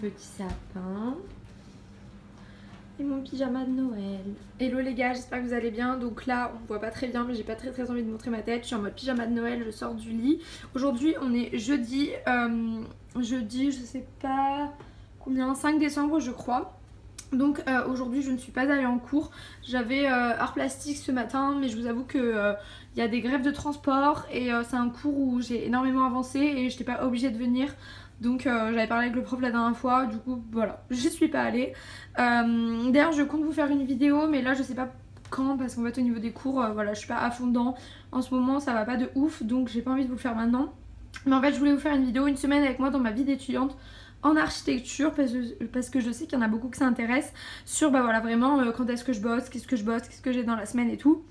petit sapin et mon pyjama de Noël. Hello les gars, j'espère que vous allez bien. Donc là on voit pas très bien mais j'ai pas très envie de montrer ma tête. Je suis en mode pyjama de Noël, je sors du lit. Aujourd'hui on est jeudi, je sais pas combien, 5 décembre je crois. Donc aujourd'hui je ne suis pas allée en cours. J'avais art plastique ce matin mais je vous avoue que il y a des grèves de transport et c'est un cours où j'ai énormément avancé et je n'étais pas obligée de venir. Donc j'avais parlé avec le prof la dernière fois, du coup voilà, j'y suis pas allée. D'ailleurs je compte vous faire une vidéo mais là je sais pas quand parce qu'en fait au niveau des cours, voilà, je suis pas à fond dedans. En ce moment ça va pas de ouf donc j'ai pas envie de vous le faire maintenant. Mais en fait je voulais vous faire une vidéo, une semaine avec moi dans ma vie d'étudiante en architecture parce que je sais qu'il y en a beaucoup que ça intéresse sur bah voilà vraiment quand est-ce que je bosse, qu'est-ce que j'ai dans la semaine et tout.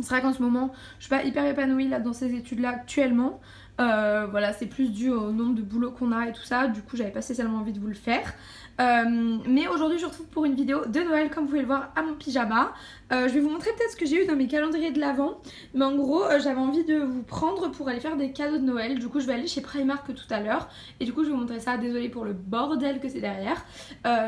C'est vrai qu'en ce moment je suis pas hyper épanouie là dans ces études là actuellement. Voilà, c'est plus dû au nombre de boulot qu'on a et tout ça, du coup j'avais pas spécialement envie de vous le faire. Mais aujourd'hui je vous retrouve pour une vidéo de Noël comme vous pouvez le voir à mon pyjama. Je vais vous montrer peut-être ce que j'ai eu dans mes calendriers de l'Avent. Mais en gros j'avais envie de vous prendre pour aller faire des cadeaux de Noël. Du coup je vais aller chez Primark tout à l'heure. Et du coup je vais vous montrer ça, désolée pour le bordel que c'est derrière.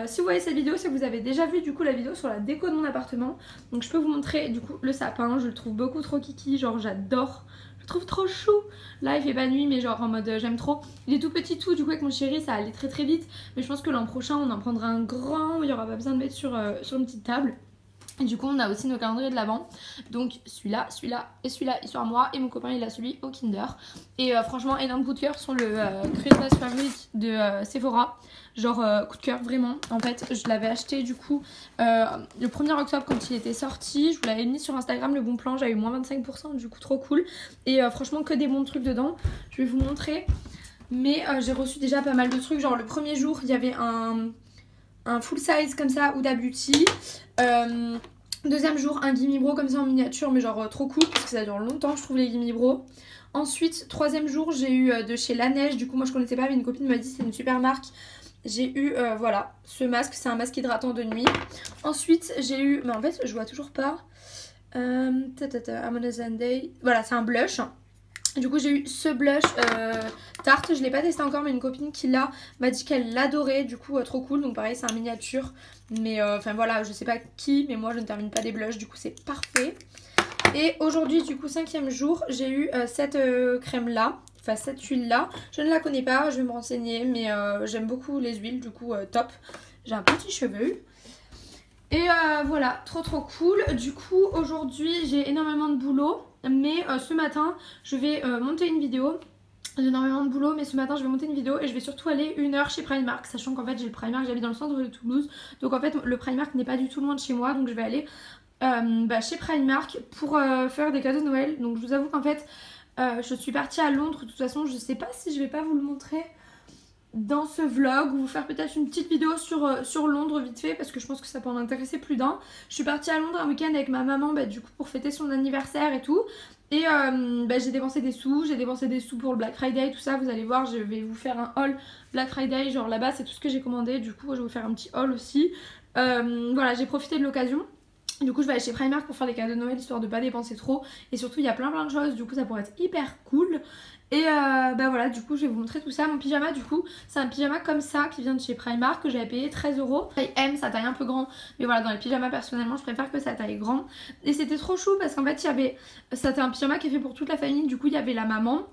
Si vous voyez cette vidéo c'est que vous avez déjà vu du coup la vidéo sur la déco de mon appartement. Donc je peux vous montrer du coup le sapin, je le trouve beaucoup trop kiki, genre j'adore. Je trouve trop chou. Là il fait pas nuit mais genre en mode j'aime trop. Il est tout petit tout, du coup avec mon chéri ça allait très vite. Mais je pense que l'an prochain on en prendra un grand où il n'y aura pas besoin de mettre sur une petite table. Et du coup on a aussi nos calendriers de l'Avent. Donc celui-là, celui-là et celui-là ils sont à moi. Et mon copain il a celui au Kinder. Et franchement énorme coup de cœur sur le Christmas Favorite de Sephora. Genre coup de cœur vraiment. En fait je l'avais acheté du coup le 1er octobre quand il était sorti. Je vous l'avais mis sur Instagram le bon plan. J'avais eu moins 25%, du coup trop cool. Et franchement que des bons trucs dedans. Je vais vous montrer. Mais j'ai reçu déjà pas mal de trucs. Genre le premier jour il y avait un full size comme ça Huda Beauty. Deuxième jour un Gimme Bro comme ça en miniature mais genre trop cool parce que ça dure longtemps je trouve les Gimme Bro. Ensuite troisième jour j'ai eu de chez La Neige, du coup moi je connaissais pas mais une copine m'a dit c'est une super marque. J'ai eu voilà ce masque, c'est un masque hydratant de nuit. Ensuite j'ai eu, mais en fait je vois toujours pas, Amazon Day, voilà c'est un blush. Du coup j'ai eu ce blush Tarte, je l'ai pas testé encore mais une copine qui l'a m'a dit qu'elle l'adorait, du coup trop cool. Donc pareil c'est un miniature mais enfin voilà je sais pas qui mais moi je ne termine pas des blushs du coup c'est parfait. Et aujourd'hui du coup 5e jour j'ai eu cette crème là, enfin cette huile là, je ne la connais pas, je vais me renseigner mais j'aime beaucoup les huiles du coup top. J'ai un petit cheveu. Et voilà, trop cool. Du coup aujourd'hui j'ai énormément de boulot. Mais ce matin je vais monter une vidéo. J'ai énormément de boulot mais ce matin je vais monter une vidéo. Et je vais surtout aller 1 heure chez Primark. Sachant qu'en fait j'ai le Primark, j'habite dans le centre de Toulouse. Donc en fait le Primark n'est pas du tout loin de chez moi. Donc je vais aller chez Primark pour faire des cadeaux de Noël. Donc je vous avoue qu'en fait je suis partie à Londres. De toute façon je sais pas si je vais pas vous le montrer dans ce vlog ou vous faire peut-être une petite vidéo sur Londres vite fait parce que je pense que ça peut en intéresser plus d'un. Je suis partie à Londres un week-end avec ma maman du coup pour fêter son anniversaire et tout. Et j'ai dépensé des sous, pour le Black Friday tout ça. Vous allez voir je vais vous faire un haul Black Friday, genre là-bas c'est tout ce que j'ai commandé. Du coup je vais vous faire un petit haul aussi. Voilà j'ai profité de l'occasion. Du coup je vais aller chez Primark pour faire les cadeaux de Noël histoire de pas dépenser trop. Et surtout il y a plein de choses, du coup ça pourrait être hyper cool. Et voilà du coup je vais vous montrer tout ça. Mon pyjama du coup c'est un pyjama comme ça qui vient de chez Primark que j'avais payé 13 €. Taille M, sa taille un peu grand. Mais voilà dans les pyjamas personnellement je préfère que sa taille grande. Et c'était trop chou parce qu'en fait il y avait, c'était un pyjama qui est fait pour toute la famille. Du coup il y avait la maman,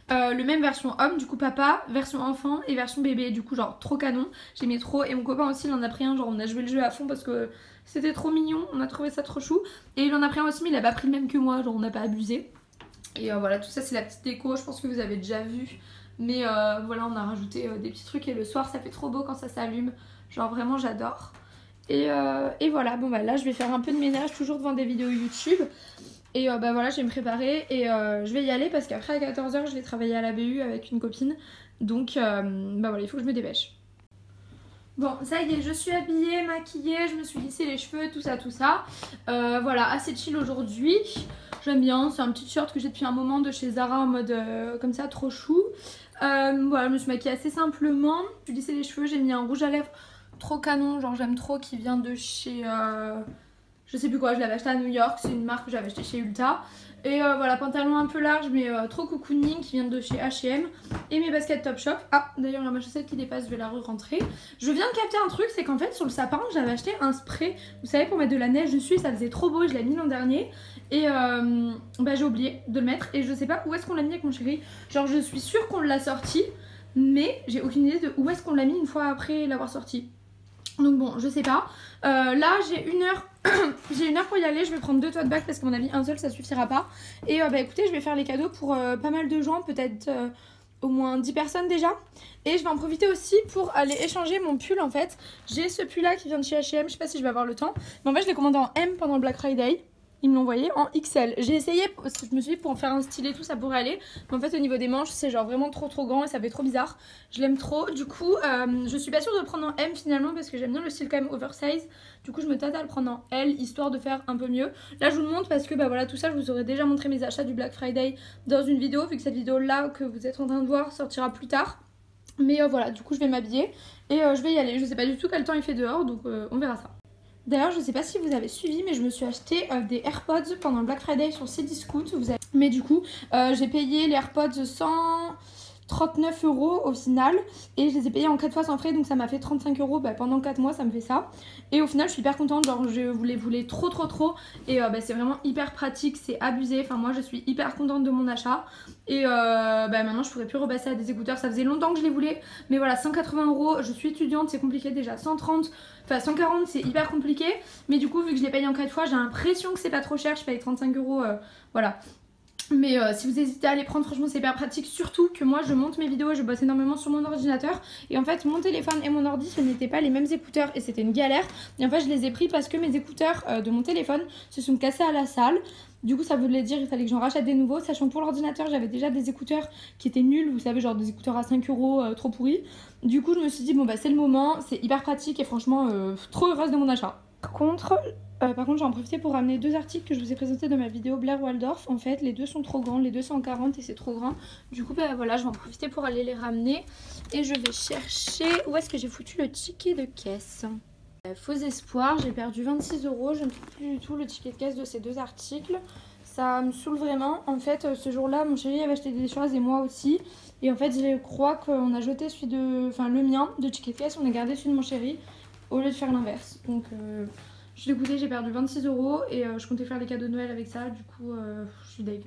le même version homme, du coup papa, version enfant et version bébé. Du coup genre trop canon, j'aimais trop. Et mon copain aussi il en a pris un, genre on a joué le jeu à fond parce que c'était trop mignon, on a trouvé ça trop chou. Et il en a pris un aussi mais il a pas pris le même que moi, genre on n'a pas abusé. Et voilà tout ça c'est la petite déco, je pense que vous avez déjà vu. Mais voilà on a rajouté des petits trucs et le soir ça fait trop beau quand ça s'allume. Genre vraiment j'adore. Et voilà bon bah là je vais faire un peu de ménage toujours devant des vidéos YouTube. Et voilà je vais me préparer et je vais y aller parce qu'après à 14 h je vais travailler à la BU avec une copine. Donc voilà il faut que je me dépêche. Bon ça y est je suis habillée, maquillée, je me suis lissé les cheveux, tout ça. Voilà assez chill aujourd'hui. J'aime bien, c'est un petit t-shirt que j'ai depuis un moment de chez Zara en mode comme ça trop chou. Voilà je me suis maquillée assez simplement. Je me suis lissé les cheveux, j'ai mis un rouge à lèvres trop canon, genre j'aime trop, qui vient de chez je sais plus quoi, je l'avais acheté à New York, c'est une marque que j'avais acheté chez Ulta. Et voilà, pantalon un peu large mais trop cocooning qui vient de chez H&M. Et mes baskets Topshop. Ah, d'ailleurs il y a ma chaussette qui dépasse, je vais la re-rentrer. Je viens de capter un truc, c'est qu'en fait sur le sapin j'avais acheté un spray, vous savez, pour mettre de la neige dessus, ça faisait trop beau et je l'ai mis l'an dernier. Et bah, j'ai oublié de le mettre et je sais pas où est-ce qu'on l'a mis avec mon chéri. Genre je suis sûre qu'on l'a sorti, mais j'ai aucune idée de où est-ce qu'on l'a mis une fois après l'avoir sorti. Donc bon, je sais pas. Là j'ai 1 heure. J'ai 1 heure pour y aller, je vais prendre 2 tote bags parce qu'à mon avis un seul ça suffira pas. Et bah écoutez, je vais faire les cadeaux pour pas mal de gens, peut-être au moins 10 personnes déjà. Et je vais en profiter aussi pour aller échanger mon pull en fait. J'ai ce pull là qui vient de chez H&M, je sais pas si je vais avoir le temps. Mais en fait je l'ai commandé en M pendant le Black Friday. Ils me l'ont envoyé en XL. J'ai essayé, je me suis dit pour en faire un stylé tout ça pourrait aller. Mais en fait au niveau des manches c'est genre vraiment trop grand et ça fait trop bizarre. Je l'aime trop. Du coup je suis pas sûre de le prendre en M finalement parce que j'aime bien le style quand même oversize. Du coup je me tâte à le prendre en L histoire de faire un peu mieux. Là je vous le montre parce que bah voilà, tout ça je vous aurais déjà montré mes achats du Black Friday dans une vidéo. Vu que cette vidéo là que vous êtes en train de voir sortira plus tard. Mais voilà, du coup je vais m'habiller et je vais y aller. Je sais pas du tout quel temps il fait dehors donc on verra ça. D'ailleurs je sais pas si vous avez suivi mais je me suis acheté des AirPods pendant le Black Friday sur Cdiscount. Mais du coup j'ai payé les AirPods 139 € au final et je les ai payés en 4 fois sans frais, donc ça m'a fait 35 € pendant 4 mois, ça me fait ça. Et au final je suis hyper contente, genre je voulais trop et c'est vraiment hyper pratique, c'est abusé. Enfin moi je suis hyper contente de mon achat. Et maintenant je pourrais plus repasser à des écouteurs, ça faisait longtemps que je les voulais. Mais voilà, 180 €, je suis étudiante, c'est compliqué déjà. 130, enfin 140 c'est hyper compliqué. Mais du coup vu que je les paye en 4 fois, j'ai l'impression que c'est pas trop cher, je paye 35 €, voilà. Mais si vous hésitez à les prendre, franchement c'est hyper pratique. Surtout que moi je monte mes vidéos et je bosse énormément sur mon ordinateur. Et en fait mon téléphone et mon ordi ce n'étaient pas les mêmes écouteurs et c'était une galère. Et en fait je les ai pris parce que mes écouteurs de mon téléphone se sont cassés à la salle. Du coup ça voulait dire qu'il fallait que j'en rachète des nouveaux. Sachant que pour l'ordinateur j'avais déjà des écouteurs qui étaient nuls. Vous savez, genre des écouteurs à 5 € trop pourris. Du coup je me suis dit bon bah c'est le moment. C'est hyper pratique et franchement trop heureuse de mon achat. Par contre, j'en ai profité pour ramener 2 articles que je vous ai présentés dans ma vidéo Blair Waldorf. En fait, les deux sont trop grands, les deux sont en 40 et c'est trop grand. Du coup, voilà, je vais en profiter pour aller les ramener. Et je vais chercher où est-ce que j'ai foutu le ticket de caisse. Faux espoir, j'ai perdu 26 €. Je ne trouve plus du tout le ticket de caisse de ces 2 articles. Ça me saoule vraiment. En fait, ce jour-là, mon chéri avait acheté des choses et moi aussi. Et en fait, je crois qu'on a jeté le mien de ticket de caisse, on a gardé celui de mon chéri au lieu de faire l'inverse. Donc je suis dégoûtée, j'ai perdu 26 € et je comptais faire les cadeaux de Noël avec ça, du coup je suis deg.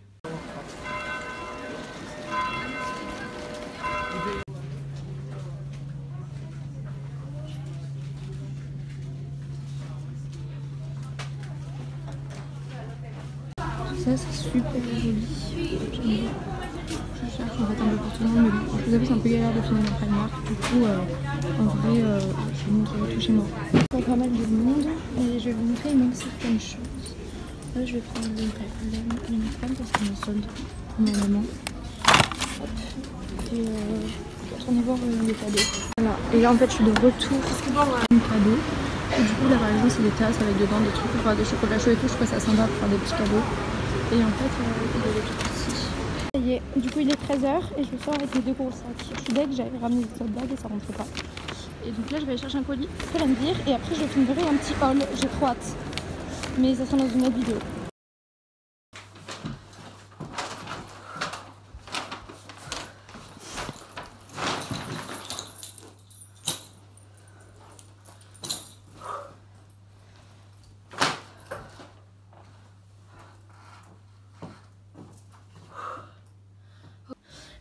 Ça c'est super joli. Je cherche en fait un peu pour tout le monde, mais bon, je vous avoue c'est un peu galère de finir mon Primark. Du coup en vrai je vais montrer tout chez moi. Il y a pas mal de monde et je vais vous montrer, il manque certaines choses. Là je vais prendre les microphones parce qu'on est solde pour ma maman. Hop. Et retourner voir les cadeaux. Voilà, et là en fait je suis de retour mon cadeau. Et du coup là par exemple c'est des tasses avec dedans des trucs pour faire des chocolats chauds et tout, je trouve ça sympa pour faire des petits cadeaux. Et en fait il y a des trucs ici. Ça y est, du coup il est 13 h et je sors avec mes 2 gros sacs. Je suis deg, j'avais ramené des tote bags et ça rentrait pas. Et donc là je vais aller chercher un colis, faut me dire, et après je filmerai un petit haul, j'ai trop hâte. Mais ça sera dans une autre vidéo.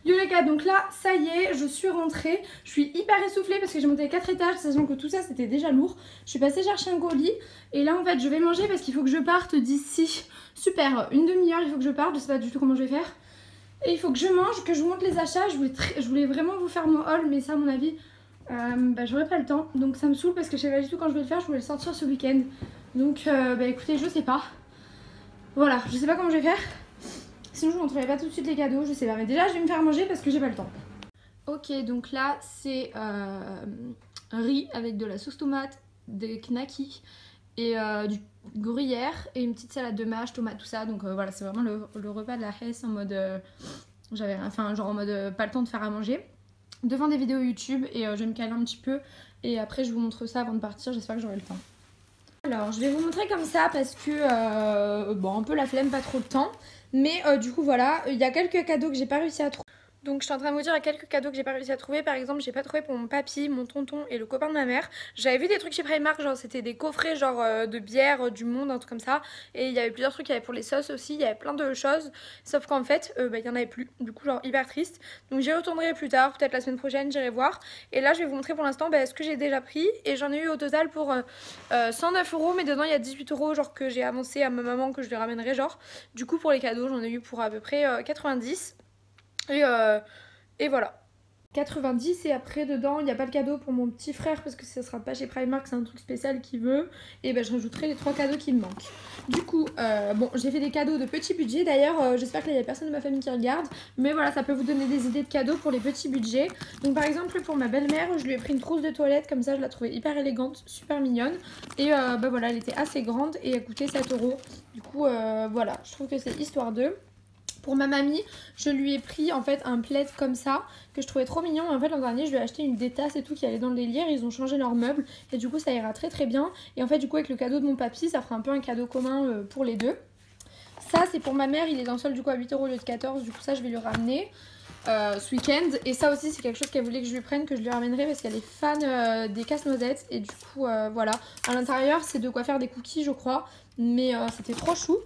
Yo les gars, donc là ça y est, je suis rentrée. Je suis hyper essoufflée parce que j'ai monté les 4 étages, sachant que tout ça c'était déjà lourd. Je suis passée chercher un colis et là en fait je vais manger parce qu'il faut que je parte d'ici. Super, une demi-heure il faut que je parte, je sais pas du tout comment je vais faire. Et il faut que je mange, que je vous montre les achats. Je voulais vraiment vous faire mon haul, mais ça à mon avis j'aurais pas le temps. Donc ça me saoule parce que je sais pas du tout quand je vais le faire, je voulais le sortir ce week-end. Donc écoutez, je sais pas. Voilà, je sais pas comment je vais faire. Sinon je vous montrerai pas tout de suite les cadeaux, je sais pas. Mais déjà je vais me faire manger parce que j'ai pas le temps. Ok, donc là c'est riz avec de la sauce tomate, des knackis et du gruyère et une petite salade de mâche, tomate, tout ça. Donc voilà, c'est vraiment le repas de la Hesse en mode genre en mode pas le temps de faire à manger devant des vidéos YouTube. Et je vais me caler un petit peu et après je vous montre ça avant de partir, j'espère que j'aurai le temps. Alors je vais vous montrer comme ça parce que bon, un peu la flemme, pas trop de temps. Mais du coup voilà, il y a quelques cadeaux que j'ai pas réussi à trouver. Donc je suis en train de vous dire, il y a quelques cadeaux que j'ai pas réussi à trouver. Par exemple, j'ai pas trouvé pour mon papy, mon tonton et le copain de ma mère. J'avais vu des trucs chez Primark, genre c'était des coffrets genre de bière, du monde, un truc comme ça. Et il y avait plusieurs trucs, il y avait pour les sauces aussi, il y avait plein de choses. Sauf qu'en fait, il y en avait plus. Du coup, genre hyper triste. Donc j'y retournerai plus tard, peut-être la semaine prochaine, j'irai voir. Et là, je vais vous montrer pour l'instant ce que j'ai déjà pris. Et j'en ai eu au total pour 109 €, mais dedans il y a 18 € genre que j'ai avancé à ma maman que je lui ramènerai genre. Du coup, pour les cadeaux, j'en ai eu pour à peu près 90. Et voilà. 90 et après dedans il n'y a pas le cadeau pour mon petit frère parce que ça sera pas chez Primark, c'est un truc spécial qu'il veut. Et ben je rajouterai les 3 cadeaux qui me manquent. Du coup bon, j'ai fait des cadeaux de petit budget. D'ailleurs j'espère qu'il n'y a personne de ma famille qui regarde. Mais voilà, ça peut vous donner des idées de cadeaux pour les petits budgets. Donc par exemple pour ma belle-mère, je lui ai pris une trousse de toilette comme ça, je la trouvais hyper élégante, super mignonne. Et voilà, elle était assez grande et elle coûtait 7 €. Du coup voilà, je trouve que c'est histoire d'eux. Pour ma mamie, je lui ai pris en fait un plaid comme ça que je trouvais trop mignon. En fait l'an dernier je lui ai acheté des tasses et tout qui allaient dans le délire. Ils ont changé leurs meubles et du coup ça ira très très bien. Et en fait du coup avec le cadeau de mon papy ça fera un peu un cadeau commun pour les deux. Ça c'est pour ma mère, il est en solde du coup à 8 € au lieu de 14. Du coup ça je vais lui ramener ce week-end. Et ça aussi c'est quelque chose qu'elle voulait que je lui prenne, que je lui ramènerai parce qu'elle est fan des casse-noisettes. Et du coup voilà, à l'intérieur c'est de quoi faire des cookies je crois. Mais c'était trop chou.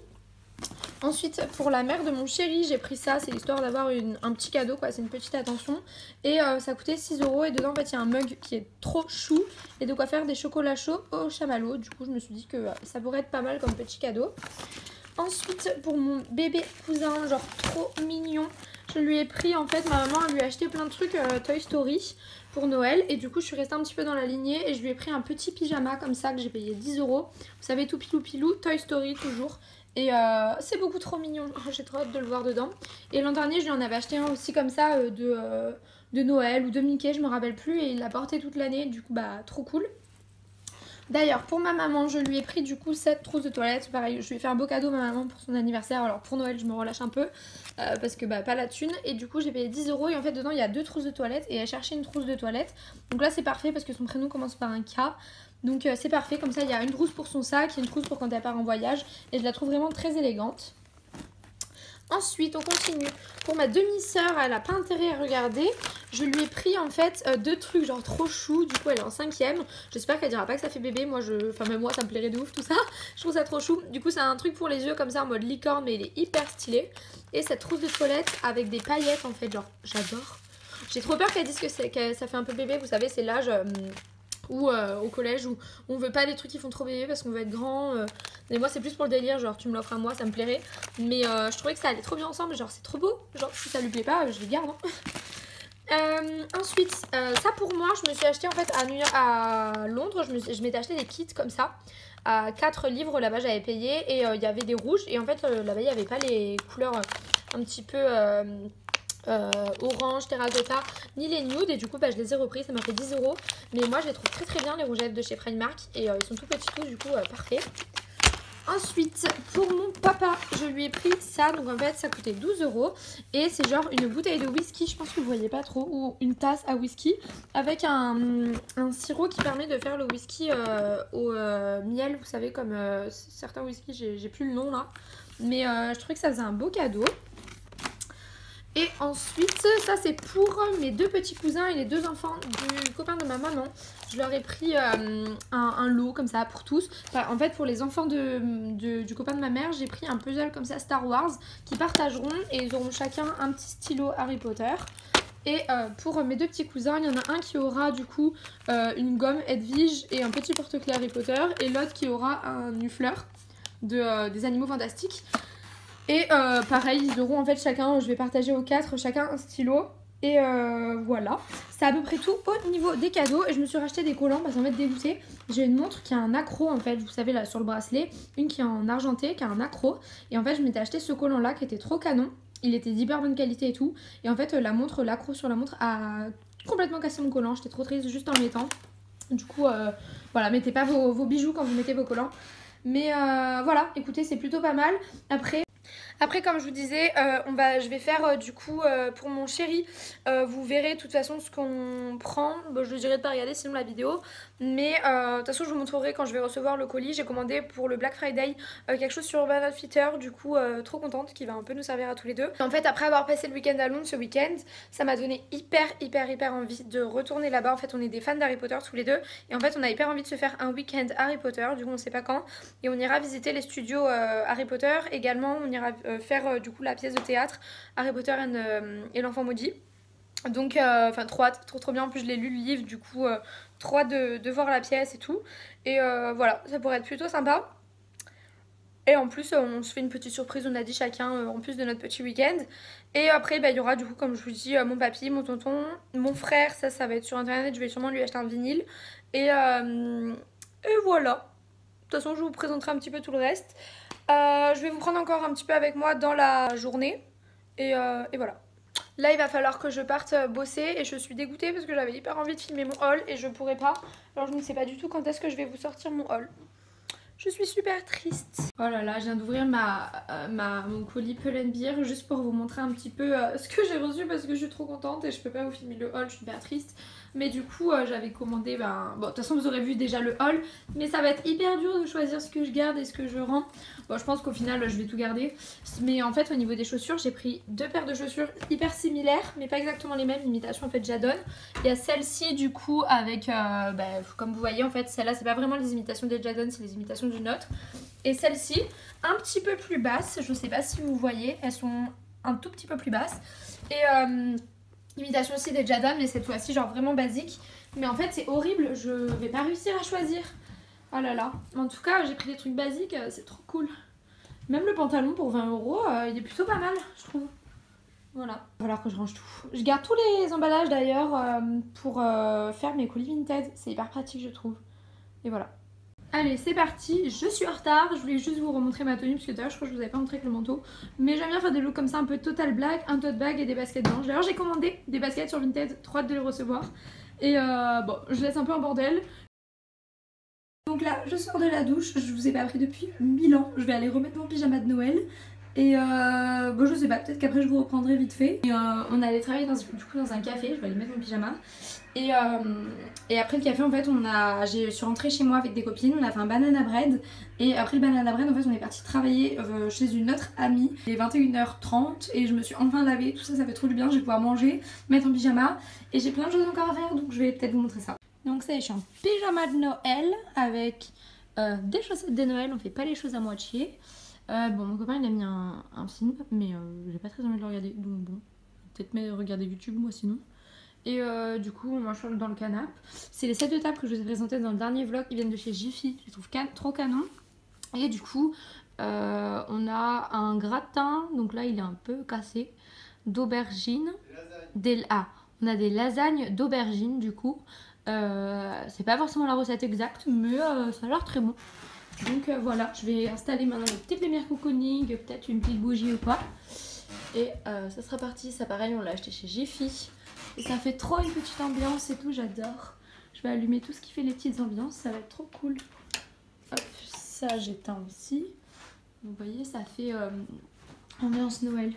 Ensuite pour la mère de mon chéri j'ai pris ça, c'est l'histoire d'avoir un petit cadeau quoi, c'est une petite attention. Et ça coûtait 6 € et dedans en fait il y a un mug qui est trop chou et de quoi faire des chocolats chauds au chamallow. Du coup je me suis dit que ça pourrait être pas mal comme petit cadeau. Ensuite pour mon bébé cousin, genre trop mignon, je lui ai pris en fait, ma maman lui a acheté plein de trucs Toy Story pour Noël. Et du coup je suis restée un petit peu dans la lignée et je lui ai pris un petit pyjama comme ça que j'ai payé 10 €. Vous savez, tout pilou pilou, Toy Story toujours. Et c'est beaucoup trop mignon, j'ai trop hâte de le voir dedans. Et l'an dernier je lui en avais acheté un aussi comme ça de Noël ou de Mickey, je me rappelle plus. Et il l'a porté toute l'année, du coup bah trop cool. D'ailleurs pour ma maman je lui ai pris du coup cette trousse de toilette. Pareil je lui ai fait un beau cadeau à ma maman pour son anniversaire. Alors pour Noël je me relâche un peu parce que bah pas la thune. Et du coup j'ai payé 10 € et en fait dedans il y a 2 trousses de toilette. Et elle cherchait une trousse de toilette. Donc là c'est parfait parce que son prénom commence par un K. Donc c'est parfait, comme ça il y a une trousse pour son sac, une trousse pour quand elle part en voyage. Et je la trouve vraiment très élégante. Ensuite on continue. Pour ma demi-sœur, elle n'a pas intérêt à regarder. Je lui ai pris en fait 2 trucs genre trop chou. Du coup elle est en 5ème. J'espère qu'elle dira pas que ça fait bébé. Enfin même moi ça me plairait de ouf tout ça. Je trouve ça trop chou. Du coup c'est un truc pour les yeux comme ça en mode licorne, mais il est hyper stylé. Et cette trousse de toilette avec des paillettes en fait, genre j'adore. J'ai trop peur qu'elle dise que ça fait un peu bébé. Vous savez c'est l'âge... ou au collège où on veut pas des trucs qui font trop bébé parce qu'on veut être grand. Mais moi c'est plus pour le délire, genre tu me l'offres à moi ça me plairait. Mais je trouvais que ça allait trop bien ensemble, genre c'est trop beau. Genre si ça lui plaît pas je le garde hein. Ensuite ça pour moi je me suis acheté en fait à Londres, je m'étais acheté des kits comme ça à 4 livres là-bas j'avais payé. Et il y avait des rouges et en fait là-bas il n'y avait pas les couleurs un petit peu... orange, terracotta, ni les nudes. Et du coup bah, je les ai repris, ça m'a fait 10 €. Mais moi je les trouve très très bien les rougettes de chez Primark. Et ils sont tout petits tous du coup parfait. Ensuite pour mon papa je lui ai pris ça. Donc en fait ça coûtait 12 €. Et c'est genre une bouteille de whisky, je pense que vous voyez pas trop, ou une tasse à whisky avec un sirop qui permet de faire le whisky au miel. Vous savez comme certains whisky, j'ai plus le nom là. Mais je trouvais que ça faisait un beau cadeau. Et ensuite, ça c'est pour mes 2 petits cousins et les 2 enfants du copain de ma maman. Je leur ai pris un lot comme ça pour tous. Enfin, en fait pour les enfants du copain de ma mère, j'ai pris un puzzle comme ça Star Wars qui partageront. Et ils auront chacun un petit stylo Harry Potter. Et pour mes 2 petits cousins, il y en a un qui aura du coup une gomme Edwige et un petit porte-clés Harry Potter. Et l'autre qui aura un nufleur des animaux fantastiques. Et pareil, ils auront en fait chacun, je vais partager aux 4, chacun un stylo. Et voilà, c'est à peu près tout au niveau des cadeaux. Et je me suis racheté des collants parce qu'en fait dégoûtée. J'ai une montre qui a un accro en fait, vous savez là sur le bracelet. Une qui est en argenté, qui a un accro. Et en fait je m'étais acheté ce collant là qui était trop canon. Il était d'hyper bonne qualité et tout. Et en fait la montre, l'accro sur la montre a complètement cassé mon collant. J'étais trop triste juste en le mettant. Du coup voilà, mettez pas vos bijoux quand vous mettez vos collants. Mais voilà, écoutez c'est plutôt pas mal. Après comme je vous disais, je vais faire du coup pour mon chéri, vous verrez de toute façon ce qu'on prend. Bon, je vous dirai de pas regarder sinon la vidéo, mais de toute façon je vous montrerai quand je vais recevoir le colis. J'ai commandé pour le Black Friday quelque chose sur Urban Outfitter, du coup trop contente, qui va un peu nous servir à tous les deux. En fait après avoir passé le week-end à Londres ce week-end, ça m'a donné hyper envie de retourner là-bas. En fait on est des fans d'Harry Potter tous les deux, et en fait on a hyper envie de se faire un week-end Harry Potter, du coup on sait pas quand, et on ira visiter les studios Harry Potter. Également on ira faire du coup la pièce de théâtre Harry Potter et l'enfant maudit. Donc enfin trop hâte, trop bien. En plus je l'ai lu le livre, du coup trop hâte de voir la pièce et tout. Et voilà, ça pourrait être plutôt sympa. Et en plus on se fait une petite surprise, on a dit chacun en plus de notre petit week-end. Et après il y aura du coup comme je vous dis mon papy, mon tonton, mon frère, ça va être sur internet, je vais sûrement lui acheter un vinyle. Et voilà. De toute façon je vous présenterai un petit peu tout le reste. Je vais vous prendre encore un petit peu avec moi dans la journée. Et voilà. Là il va falloir que je parte bosser et je suis dégoûtée parce que j'avais hyper envie de filmer mon haul et je pourrais pas. Alors je ne sais pas du tout quand est-ce que je vais vous sortir mon haul. Je suis super triste. Oh là là, je viens d'ouvrir mon colis Pull&Bear juste pour vous montrer un petit peu ce que j'ai reçu parce que je suis trop contente et je peux pas vous filmer le haul, je suis super triste. Mais du coup j'avais commandé, bon de toute façon vous aurez vu déjà le haul, mais ça va être hyper dur de choisir ce que je garde et ce que je rends. Bon je pense qu'au final je vais tout garder. Mais en fait au niveau des chaussures j'ai pris deux paires de chaussures hyper similaires mais pas exactement les mêmes, imitation en fait Jadon. Il y a celle-ci du coup avec, comme vous voyez en fait celle-là c'est pas vraiment les imitations des Jadon, c'est les imitations d'une autre. Et celle-ci un petit peu plus basse, je sais pas si vous voyez, elles sont un tout petit peu plus basses. Et imitation aussi des Jadon, mais cette fois-ci genre vraiment basique. Mais en fait c'est horrible, je vais pas réussir à choisir. Oh là là. En tout cas j'ai pris des trucs basiques, c'est trop cool. Même le pantalon pour 20 €, il est plutôt pas mal je trouve. Voilà. Il va falloir que je range tout. Je garde tous les emballages d'ailleurs pour faire mes colis Vinted. C'est hyper pratique je trouve. Et voilà. Allez c'est parti, je suis en retard, je voulais juste vous remontrer ma tenue parce que d'ailleurs je crois que je vous avais pas montré avec le manteau. Mais j'aime bien faire des looks comme ça un peu total black, un tote bag et des baskets blanches. D'ailleurs j'ai commandé des baskets sur Vinted, trop hâte de les recevoir. Et bon je laisse un peu en bordel. Donc là je sors de la douche, je vous ai pas pris depuis 1000 ans, je vais aller remettre mon pyjama de Noël. Et bon je sais pas, peut-être qu'après je vous reprendrai vite fait. Et on allait travailler du coup dans un café, je vais aller mettre mon pyjama. Et après le café en fait je suis rentrée chez moi avec des copines, on a fait un banana bread. Et après le banana bread en fait on est parti travailler chez une autre amie. Il est 21h30 et je me suis enfin lavée, tout ça ça fait trop du bien, je vais pouvoir manger, mettre en pyjama. Et j'ai plein de choses encore à faire donc je vais peut-être vous montrer ça. Donc ça y est, je suis en pyjama de Noël avec des chaussettes de Noël, on fait pas les choses à moitié. Bon mon copain il a mis un film mais j'ai pas très envie de le regarder donc bon peut-être regarder YouTube moi sinon. Et du coup moi je suis dans le canapé. C'est les sets de table que je vous ai présentés dans le dernier vlog, ils viennent de chez Jiffy, je les trouve trop canon. Et du coup on a un gratin, donc là il est un peu cassé, d'aubergine. On a des lasagnes d'aubergine du coup. C'est pas forcément la recette exacte mais ça a l'air très bon. Donc voilà, je vais installer maintenant une petite lumière cocooning, peut-être une petite bougie ou quoi. Et ça sera parti, ça pareil on l'a acheté chez Jiffy. Et ça fait trop une petite ambiance et tout, j'adore. Je vais allumer tout ce qui fait les petites ambiances, ça va être trop cool. Hop, ça j'éteins aussi. Vous voyez, ça fait ambiance Noël.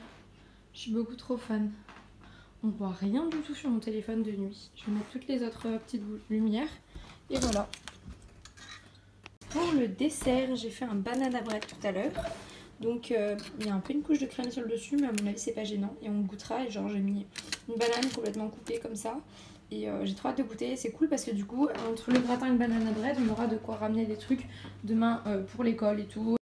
Je suis beaucoup trop fan. On voit rien du tout sur mon téléphone de nuit. Je vais mettre toutes les autres petites lumières. Et voilà. Pour le dessert, j'ai fait un banana bread tout à l'heure. Donc il y a un peu une couche de crème sur le dessus, mais à mon avis c'est pas gênant. Et on goûtera, et genre j'ai mis une banane complètement coupée comme ça. Et j'ai trop hâte de goûter, c'est cool parce que du coup entre le gratin et le banana bread on aura de quoi ramener des trucs demain pour l'école et tout.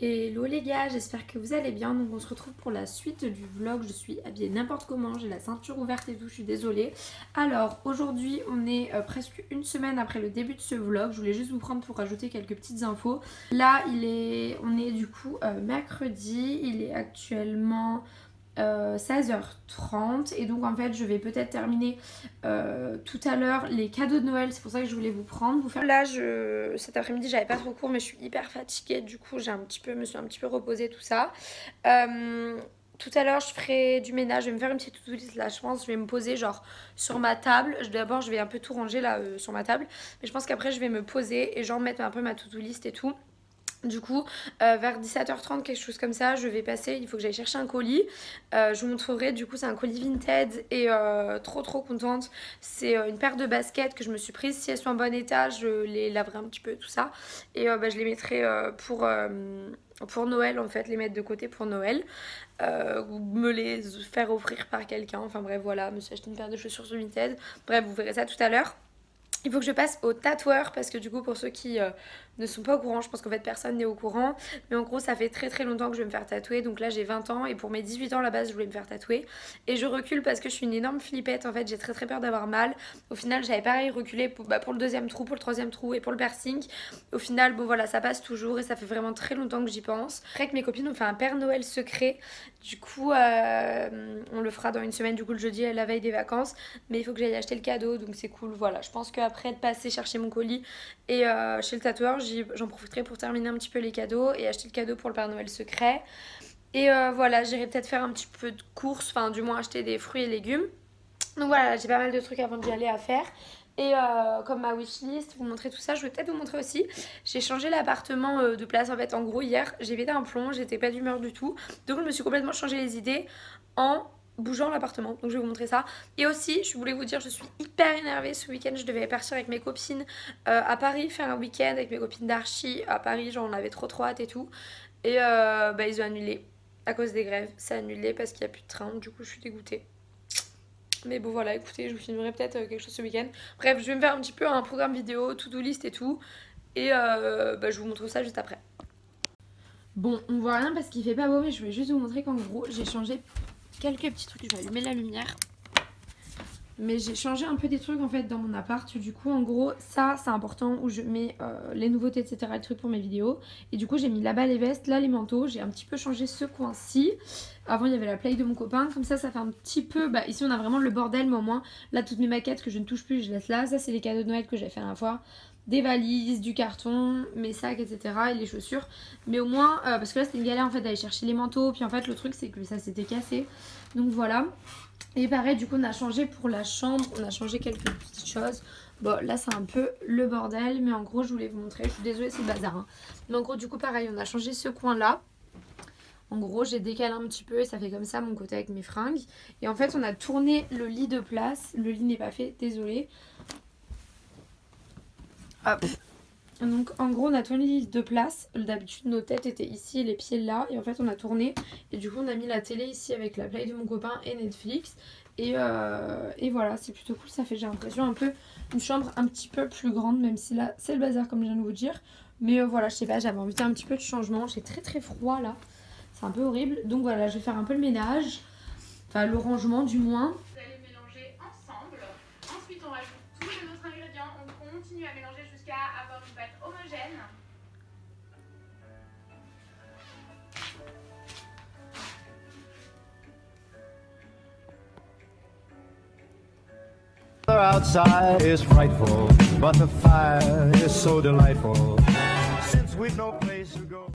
Hello les gars, j'espère que vous allez bien. Donc on se retrouve pour la suite du vlog. Je suis habillée n'importe comment, j'ai la ceinture ouverte et tout, je suis désolée. Alors aujourd'hui on est presque une semaine après le début de ce vlog. Je voulais juste vous prendre pour rajouter quelques petites infos. Là on est du coup mercredi, il est actuellement 16h30 et donc en fait je vais peut-être terminer tout à l'heure les cadeaux de Noël, c'est pour ça que je voulais vous prendre, vous faire. Là cet après-midi j'avais pas trop cours mais je suis hyper fatiguée, du coup me suis un petit peu reposée tout ça. tout à l'heure je ferai du ménage, je vais me faire une petite to-do list là, je pense, je vais me poser genre sur ma table. D'abord je vais un peu tout ranger là sur ma table, mais je pense qu'après je vais me poser et genre mettre un peu ma to-do list et tout. Du coup, vers 17h30, quelque chose comme ça, je vais passer, il faut que j'aille chercher un colis. Je vous montrerai, du coup, c'est un colis Vinted et trop contente. C'est une paire de baskets que je me suis prise. Si elles sont en bon état, je les laverai un petit peu, tout ça. Et je les mettrai pour Noël, en fait, les mettre de côté pour Noël. Ou me les faire offrir par quelqu'un. Enfin bref, voilà, me suis acheté une paire de chaussures sur Vinted. Bref, vous verrez ça tout à l'heure. Il faut que je passe au tatoueur parce que du coup pour ceux qui ne sont pas au courant, je pense qu'en fait personne n'est au courant, mais en gros ça fait très longtemps que je vais me faire tatouer, donc là j'ai 20 ans et pour mes 18 ans à la base je voulais me faire tatouer et je recule parce que je suis une énorme flippette en fait, j'ai très peur d'avoir mal. Au final j'avais pareil reculé pour le deuxième trou, pour le troisième trou et pour le piercing. Au final bon voilà ça passe toujours et ça fait vraiment très longtemps que j'y pense. Après que mes copines ont fait un Père Noël secret, du coup on le fera dans une semaine, du coup le jeudi à la veille des vacances, mais il faut que j'aille acheter le cadeau donc c'est cool. Voilà, je pense qu'après de passer chercher mon colis et chez le tatoueur j'en profiterai pour terminer un petit peu les cadeaux et acheter le cadeau pour le Père Noël secret. Et voilà, j'irai peut-être faire un petit peu de courses, enfin du moins acheter des fruits et légumes. Donc voilà, j'ai pas mal de trucs avant d'y aller à faire. Et comme ma wishlist, vous montrer tout ça, je vais peut-être vous montrer aussi. J'ai changé l'appartement de place en fait. En gros hier, j'ai pété un plomb, j'étais pas d'humeur du tout. Donc je me suis complètement changé les idées en bougeant l'appartement, donc je vais vous montrer ça. Et aussi je voulais vous dire, je suis hyper énervée. Ce week-end je devais partir avec mes copines à Paris, faire un week-end avec mes copines d'archi à Paris, genre on avait trop hâte et tout. Et ils ont annulé à cause des grèves, c'est annulé parce qu'il n'y a plus de train, du coup je suis dégoûtée. Mais bon voilà, écoutez, je vous filmerai peut-être quelque chose ce week-end. Bref, je vais me faire un petit peu un programme vidéo, to-do list et tout. Et je vous montre ça juste après. Bon, on voit rien parce qu'il fait pas beau, mais je voulais juste vous montrer qu'en gros j'ai changé quelques petits trucs. Je vais allumer la lumière. Mais j'ai changé un peu des trucs en fait dans mon appart. Du coup en gros ça c'est important où je mets les nouveautés etc, les trucs pour mes vidéos. Et du coup j'ai mis là-bas les vestes, là les manteaux. J'ai un petit peu changé ce coin-ci. Avant il y avait la play de mon copain. Comme ça fait un petit peu, ici on a vraiment le bordel, mais au moins là toutes mes maquettes que je ne touche plus je laisse là. Ça c'est les cadeaux de Noël que j'ai fait à la fois. Des valises, du carton, mes sacs etc et les chaussures. Mais au moins parce que là c'était une galère en fait d'aller chercher les manteaux. Puis en fait le truc c'est que ça s'était cassé. Donc voilà. Et pareil du coup on a changé pour la chambre, on a changé quelques petites choses. Bon là c'est un peu le bordel, mais en gros je voulais vous montrer, je suis désolée c'est le bazar hein. Mais en gros du coup pareil on a changé ce coin là. En gros j'ai décalé un petit peu et ça fait comme ça mon côté avec mes fringues. Et en fait on a tourné le lit de place, le lit n'est pas fait, désolée. Hop. Donc en gros on a tourné le lit de place, d'habitude nos têtes étaient ici et les pieds là, et en fait on a tourné et du coup on a mis la télé ici avec la play de mon copain et Netflix. Et voilà, c'est plutôt cool, ça fait j'ai l'impression un peu une chambre un petit peu plus grande, même si là c'est le bazar comme je viens de vous dire. Mais voilà, je sais pas, j'avais envie d'un petit peu de changement, j'ai très froid là, c'est un peu horrible. Donc voilà, je vais faire un peu le ménage, enfin le rangement du moins. Vous allez mélanger ensemble, ensuite on rajoute tous les autres ingrédients, on continue à mélanger jusqu'à avoir une pâte homogène. Outside is frightful, but the fire is so delightful. Since we've no place to go.